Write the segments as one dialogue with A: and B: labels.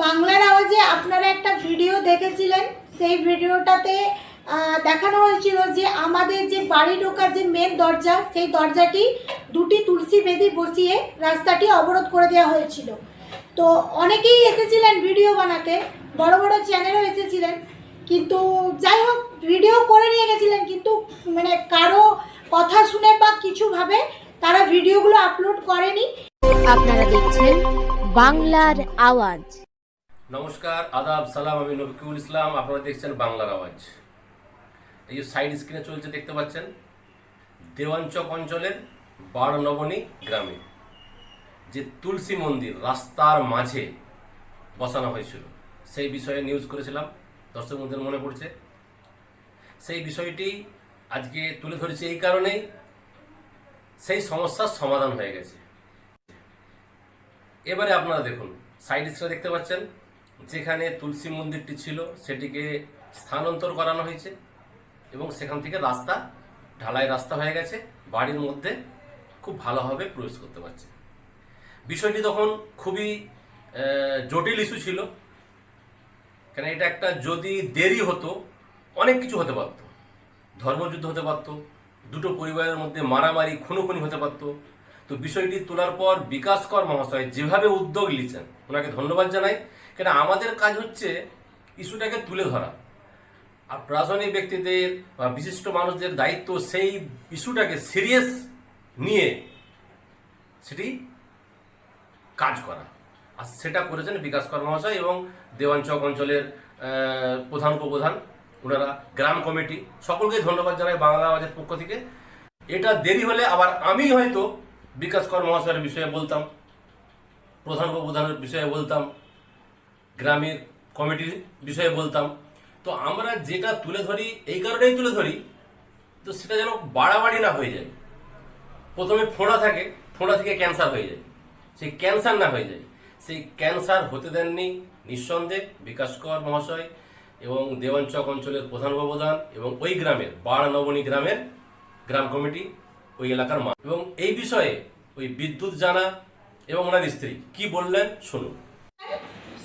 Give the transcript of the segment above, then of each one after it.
A: বাংলার আওয়াজে আপনারা একটা ভিডিও দেখেছিলেন। সেই ভিডিওটাতে দেখানো হয়েছিল যে আমাদের যে বাড়ি ঢোকার যে মেন দরজা, সেই দরজাটি দুটি তুলসী বেদি বসিয়ে রাস্তাটি অবরোধ করে দেওয়া হয়েছিল। তো অনেকেই এসেছিলেন ভিডিও বানাতে, বড় বড় চ্যানেলও এসেছিলেন, কিন্তু যাই হোক ভিডিও করে নিয়ে গেছিলেন, কিন্তু মানে কারো কথা শুনে বা কিছুভাবে তারা ভিডিওগুলো আপলোড করেনি।
B: আপনারা দেখছেন বাংলার আওয়াজ।
C: নমস্কার, আদাব, সালাম। আমি নবিকুল ইসলাম। আপনারা দেখছেন বাংলার আওয়াজ। এই সাইড স্ক্রিনে চলছে, দেখতে পাচ্ছেন, দেওয়ানচক অঞ্চলের বারনবনী গ্রামে যে তুলসী মন্দির রাস্তার মাঝে বসানো হয়েছিল, সেই বিষয়ে নিউজ করেছিলাম, দর্শক বন্ধুদের মনে পড়ছে। সেই বিষয়টি আজকে তুলে ধরেছি এই কারণেই, সেই সমস্যার সমাধান হয়ে গেছে। এবারে আপনারা দেখুন, সাইড স্ক্রিনে দেখতে পাচ্ছেন, যেখানে তুলসী মন্দিরটি ছিল সেটিকে স্থানান্তর করানো হয়েছে এবং সেখান থেকে রাস্তা ঢালাই রাস্তা হয়ে গেছে, বাড়ির মধ্যে খুব ভালোভাবে প্রবেশ করতে পারছে। বিষয়টি তখন খুবই জটিল ইস্যু ছিল, কেন এটা একটা, যদি দেরি হতো অনেক কিছু হতে পারত, ধর্মযুদ্ধ হতে পারত, দুটো পরিবারের মধ্যে মারামারি খুনোখুনি হতে পারত। তো বিষয়টি তোলার পর বিকাশ কর মহাশয় যেভাবে উদ্যোগ নিয়েছেন, ওনাকে ধন্যবাদ জানাই। কেন আমাদের কাজ হচ্ছে ইস্যুটাকে তুলে ধরা, আর প্রশাসনিক ব্যক্তিদের বা বিশিষ্ট মানুষদের দায়িত্ব সেই ইস্যুটাকে সিরিয়াস নিয়ে সেটি কাজ করা, আর সেটা করেছেন বিকাশ কর মহাশয় এবং দেওয়ানচক অঞ্চলের প্রধান উপপ্রধান, ওনারা, গ্রাম কমিটি, সকলকে ধন্যবাদ জানাই বাংলা আওয়াজের পক্ষ থেকে। এটা দেরি হলে আবার আমি হয়তো বিকাশ কর মহাশয়ের বিষয়ে বলতাম, প্রধান উপপ্রধানের বিষয়ে বলতাম, গ্রামের কমিটির বিষয়ে বলতাম। তো আমরা যেটা তুলে ধরি এই কারণেই তুলে ধরি, তো সেটা যেন বাড়াবাড়ি না হয়ে যায়। প্রথমে ফোঁড়া থাকে, ফোঁড়া থেকে ক্যান্সার হয়ে যায়, সেই ক্যান্সার না হয়ে যায়, সেই ক্যান্সার হতে দেননি নিঃসন্দেহে বিকাশ কর মহাশয় এবং দেওয়ানচক অঞ্চলের প্রধান উপপ্রধান এবং ওই গ্রামের বারনবনী গ্রামের গ্রাম কমিটি, ওই এলাকার মানুষ। এবং এই বিষয়ে ওই বিদ্যুৎ জানা এবং ওনার স্ত্রী কি বললেন শুনুন।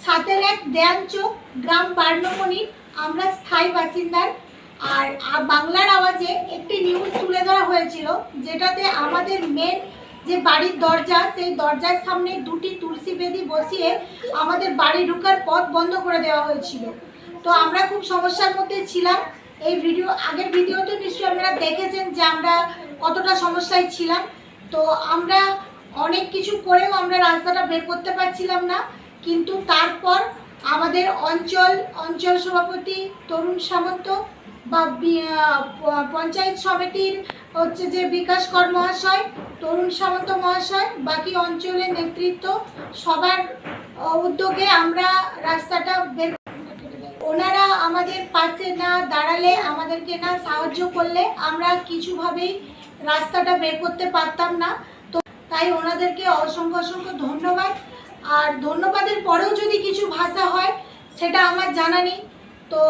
A: সাতের এক দেওয়ানচক গ্রাম বারনবনী আমরা স্থায়ী বাসিন্দার। আর বাংলার আওয়াজে একটি নিউজ তুলে ধরা হয়েছিল, যেটাতে আমাদের মেন যে বাড়ির দরজা, সেই দরজার সামনে দুটি তুলসী বেদি বসিয়ে আমাদের বাড়ি ঢোকার পথ বন্ধ করে দেওয়া হয়েছিল। তো আমরা খুব সমস্যার মধ্যে ছিলাম। এই আগের ভিডিওতে নিশ্চয়ই আপনারা দেখেছেন যে আমরা কতটা সমস্যায় ছিলাম। তো আমরা অনেক কিছু করেও আমরা রাস্তাটা বের করতে পারছিলাম না, কিন্তু তারপর আমাদের অঞ্চল সভাপতি তরুণ সামন্ত বা পঞ্চায়েত সমিতির হচ্ছে যে বিকাশ কর মহাশয়, তরুণ সামন্ত মহাশয়, বাকি অঞ্চলের নেতৃত্ব, সবার উদ্যোগে আমরা রাস্তাটা বের, ওনারা আমাদের পাশে না দাঁড়ালে, আমাদেরকে না সাহায্য করলে আমরা কিছুভাবেই রাস্তাটা বের করতে পারতাম না। তো তাই ওনাদেরকে অসংখ্য ধন্যবাদ। আর ধন্যবাদের পরেও যদি কিছু ভাষা হয় সেটা আমার জানা নেই। তো